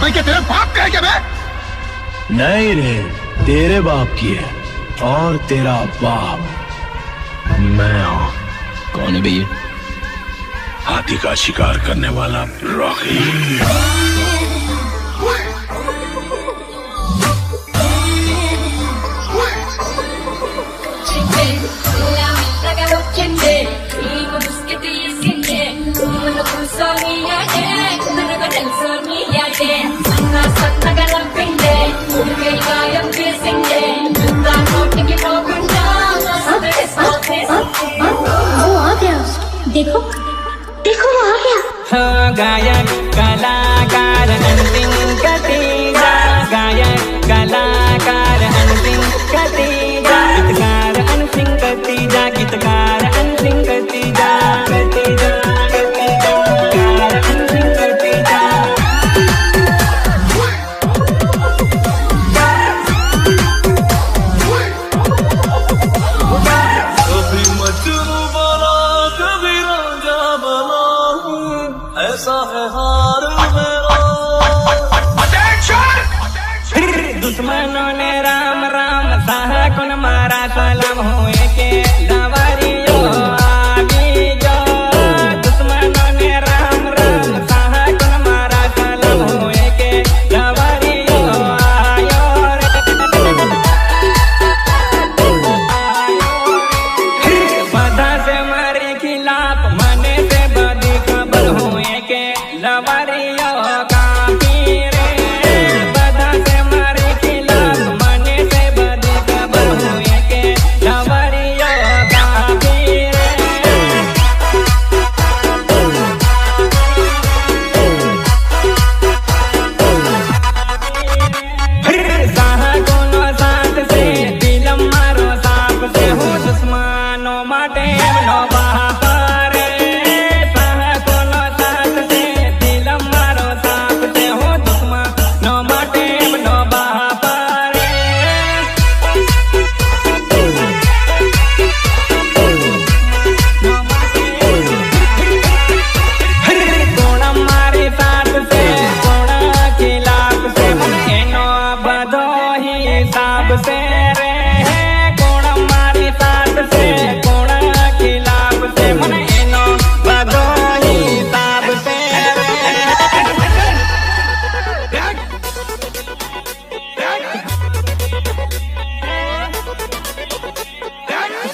भाई के तेरे बाप का है क्या? मैं नहीं रे, तेरे बाप की है और तेरा बाप मैं हूं। कौन है भैया? हाथी का शिकार करने वाला रॉकी। देखो देखो वो आ गया। गायक कलाकार अंतिम कतीजा, गायक कलाकार अंतिम कतीजा, गीतकार अंतिम कतीजा, गीतकार अंतिम कतीजा, कतीजा कतीजा, गीतकार अंतिम कतीजा। कभी मजनू बना कभी राजा बना, ऐसा है हार मेरा। दुश्मनों ने राम राम साहा कुन मारा, सलाम हुए के दवारियो आगे जो। दुश्मनों ने राम राम साहा कुन मारा, सलाम हुए के दवारियो आयो रे। बधा से मारे खिलाफ मने से बदी खबर हुए के दवारियो काफी रे। बधा से मारे खिलाफ मने से बदी खबर हुए के दवारियो काफी रे। साहा कोनो साथ से दिलम मारो साप से हो, दुश्मनों माटे नो बाहरे। साहा कोनो साथ से दिलम मारो साप से हो, दुश्मनों माटे नो बाहरे। कोण मारे साथ से कोण खिलाफ से, मन एनो बधो हिसाब से रे। कोण मारे साथ से कोण खिलाफ से, मन एनो बधो हिसाब से रे।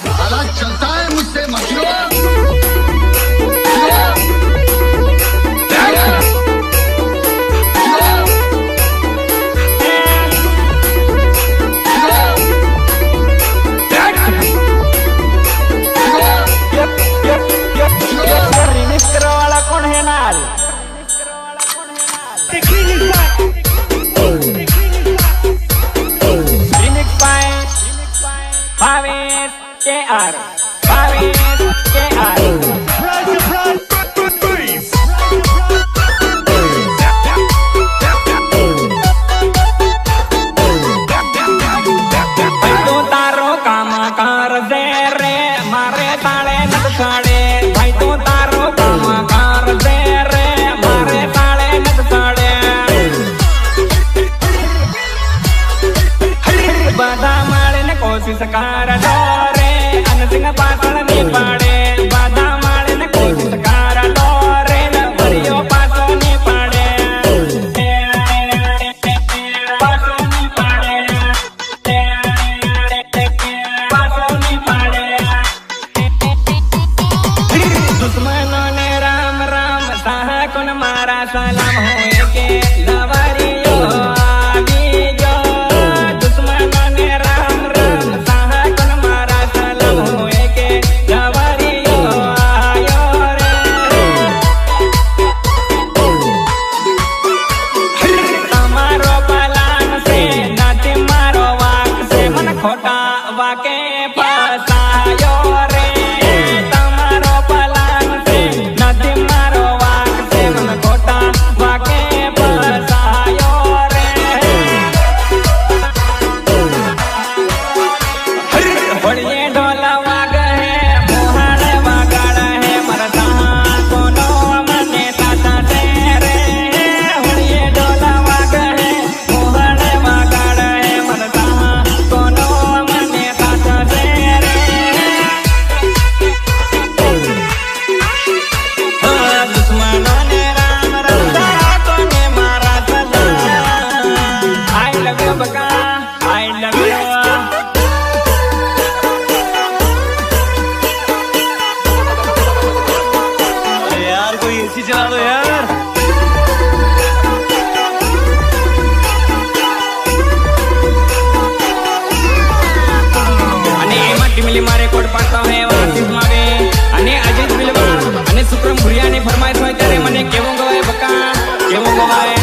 साला चलता है मुझसे मशहूर। रिमिक्स करने वाला कौन है नाल? रिमिक्स बाय भावेश के आर, भावेश के आर। तू तारो काम कर दे रे, मारे ताले नत साड़े। भाई तू तारो काम कर दे रे, मारे ताले नत साड़े। बधा मारे ने कोशिश कर लो रे, अन सिंह पातल नहीं पाड़े। बधा मारे ने कोशिश कर लो रे, वरियो पासो नहीं पाड़े। पासो नहीं पाड़े, पासो नहीं पाड़े। दुश्मनों ने राम राम साहा कुन मारा, सलाम हुए के दवारियो आगे जो। दुश्मनों ने राम राम साहा कुन मारा, सलाम हुए के दवारियो बका आई लव यू यार कोई एसी चला दो यार। અને એમાં ટીમલી મારે કોડ પાડતા હોય એવા આસિફ મારે અને અજીત બિલવા અને સુપ્રમ ભુરિયાની ફરમાઈશ હોય ત્યારે મને કેવું ગવાય બકા કેવું ગવાય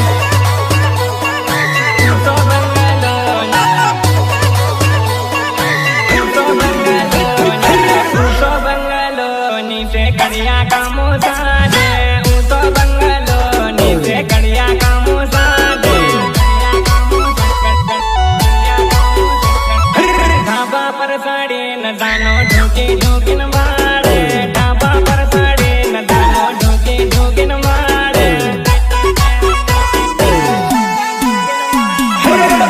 કડિયા કામો સાજે હું તો બંગલો નીચે કડિયા કામો સાજે ધાબા પર સાડે નદાનો ઢોકી ઢોકીને વાડે ધાબા પર સાડે નદાનો ઢોકી ઢોકીને વાડે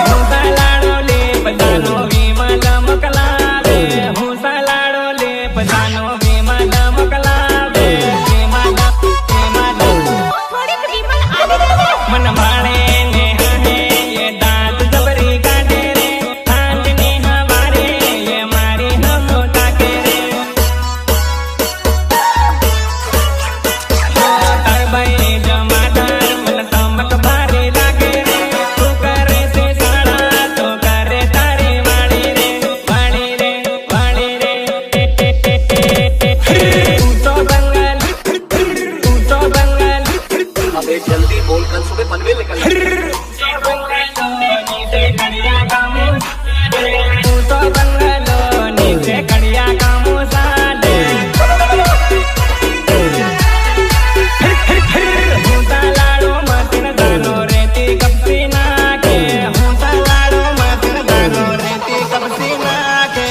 હું સલાડો લે બધાનો વિમલ મકલાવે હું સલાડો લે બધાનો વિમલ મકલાવે मन माणे ने हने ये दांत जबरी काटे रे हाथ ने हमारे ये मारी हम ताके रे तार भाई जमादार मन तमक भारी लागे रे तू करे से साड़ा तो करे तारी वाली रे वाली रे वाली रे तू तो बंगाल अबे जल्दी बोल कल सुबह पनवेल निकल तू तो बंगलो नीचे कड़िया कामो साडे હું તાલાડો માથણ દાનો રેતી કપસી નાખે હું તાલાડો માથણ દાનો રેતી કપસી નાખે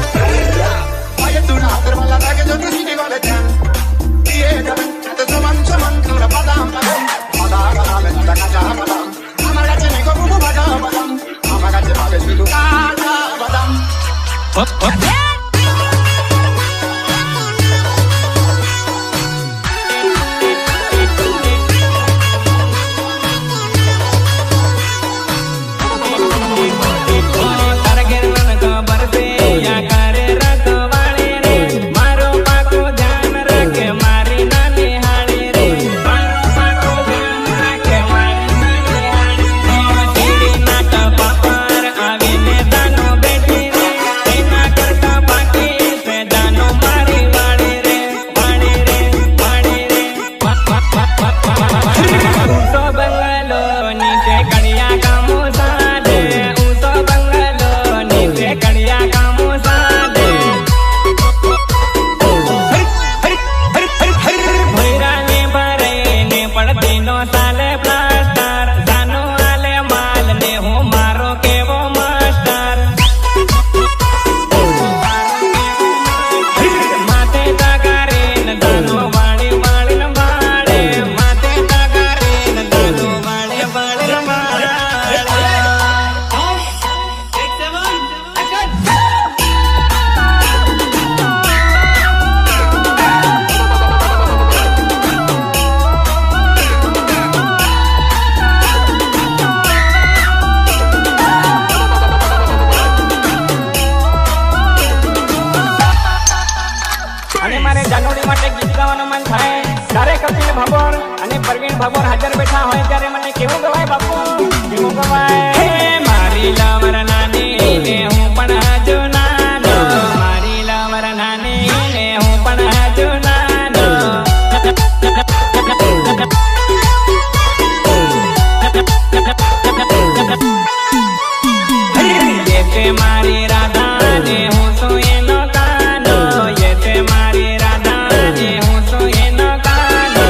Oye, tú no, pero la verdad que yo no sigo de ti. Y ella, te toman, la padam, padam. Padam, la cacha, padam. Amagache, me como un padam, padam. Amagache, me como un padam. તારા ઘેર મને ખબર છે યા કરે રખવાળે રે મારો પાકો ધ્યાન રાખે મારી નાની હાળી રે મારો પાકો ધ્યાન રાખે મારી નાની હાળી રે ના ટપા પર આવીને દાનો બેઠી રે એના કરતા બાકી છે દાનો મારી વાળી રે વાળી રે વાળી રે તો બંગલો નીચે કડિયા કામો સાડે હું તો બંગલો નીચે કડિયા કામો સાડે ભૈરાને ભરે ને પડતી નો સાલે પ્લાસ્ટર જાનો આલે માલ ને હું મારો કેવો માસ્ટર માથે તગારે ને દાનો વાળી વાળી ને વાળે માથે તગારે ને દાનો વાળી વાળી ને વાળે અને મારે જાનોડી માટે ગીત ગાવાનું મન થાય ત્યારે કપિલ ભાભોર અને પ્રવીણ ભાભોર હાજર બેઠા હોય ત્યારે મને કેવું ગવાય બાપુ કેવું ગવાય હે મારી લવર નાની ને હું પણ હજુ નાનો મારી લવર નાની ને હું પણ હજુ નાનો ये ते मारी राधा ने હું તો એનો કાનો ये ते મારી રાધા ને હું તો એનો કાનો